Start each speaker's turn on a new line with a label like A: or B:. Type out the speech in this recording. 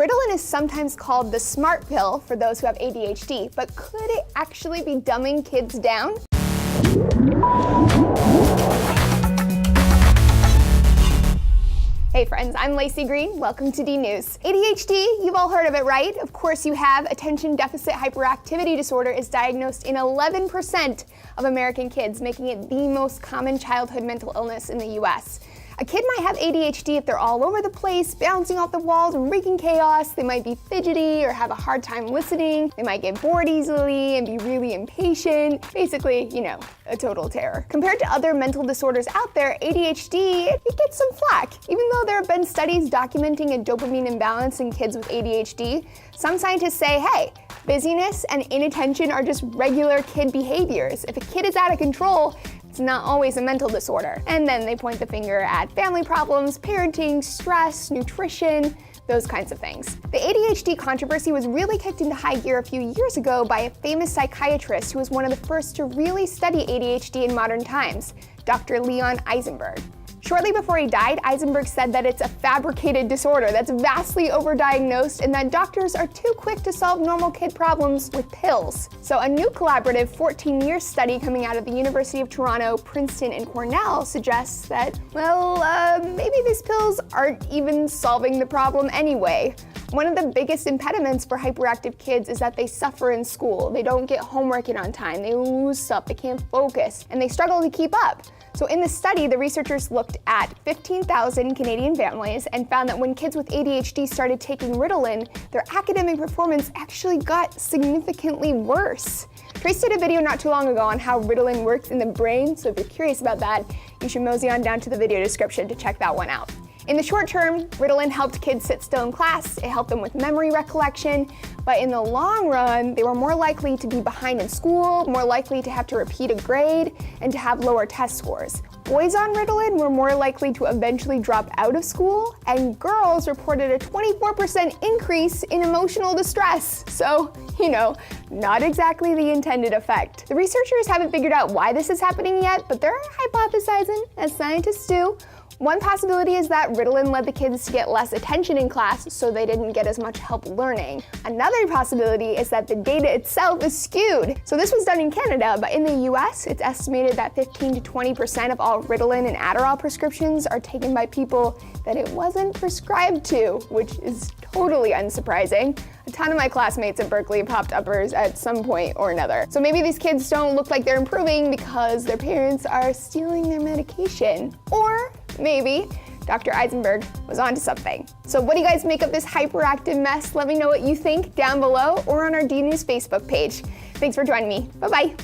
A: Ritalin is sometimes called the smart pill for those who have ADHD, but could it actually be dumbing kids down? Hey friends, I'm Lacey Green. Welcome to D News. ADHD, you've all heard of it, right? Of course you have. Attention deficit hyperactivity disorder is diagnosed in 11% of American kids, making it the most common childhood mental illness in the US. A kid might have ADHD if they're all over the place, bouncing off the walls and wreaking chaos. They might be fidgety or have a hard time listening. They might get bored easily and be really impatient. Basically, a total terror. Compared to other mental disorders out there, ADHD, it gets some flack. Even though there have been studies documenting a dopamine imbalance in kids with ADHD, some scientists say, hey, busyness and inattention are just regular kid behaviors. If a kid is out of control, it's not always a mental disorder. And then they point the finger at family problems, parenting, stress, nutrition, those kinds of things. The ADHD controversy was really kicked into high gear a few years ago by a famous psychiatrist who was one of the first to really study ADHD in modern times, Dr. Leon Eisenberg. Shortly before he died, Eisenberg said that it's a fabricated disorder that's vastly overdiagnosed and that doctors are too quick to solve normal kid problems with pills. So a new collaborative 14-year study coming out of the University of Toronto, Princeton, and Cornell suggests that, maybe these pills aren't even solving the problem anyway. One of the biggest impediments for hyperactive kids is that they suffer in school. They don't get homework in on time, they lose stuff, they can't focus, and they struggle to keep up. So in the study, the researchers looked at 15,000 Canadian families and found that when kids with ADHD started taking Ritalin, their academic performance actually got significantly worse. Trace did a video not too long ago on how Ritalin works in the brain, so if you're curious about that, you should mosey on down to the video description to check that one out. In the short term, Ritalin helped kids sit still in class, it helped them with memory recollection, but in the long run, they were more likely to be behind in school, more likely to have to repeat a grade, and to have lower test scores. Boys on Ritalin were more likely to eventually drop out of school, and girls reported a 24% increase in emotional distress. So, not exactly the intended effect. The researchers haven't figured out why this is happening yet, but they're hypothesizing, as scientists do. One possibility is that Ritalin led the kids to get less attention in class, so they didn't get as much help learning. Another possibility is that the data itself is skewed. So this was done in Canada, but in the US, it's estimated that 15 to 20% of all Ritalin and Adderall prescriptions are taken by people that it wasn't prescribed to, which is totally unsurprising. A ton of my classmates at Berkeley popped uppers at some point or another. So maybe these kids don't look like they're improving because their parents are stealing their medication. Or maybe Dr. Eisenberg was onto something. So what do you guys make of this hyperactive mess? Let me know what you think down below or on our D News Facebook page. Thanks for joining me. Bye-bye.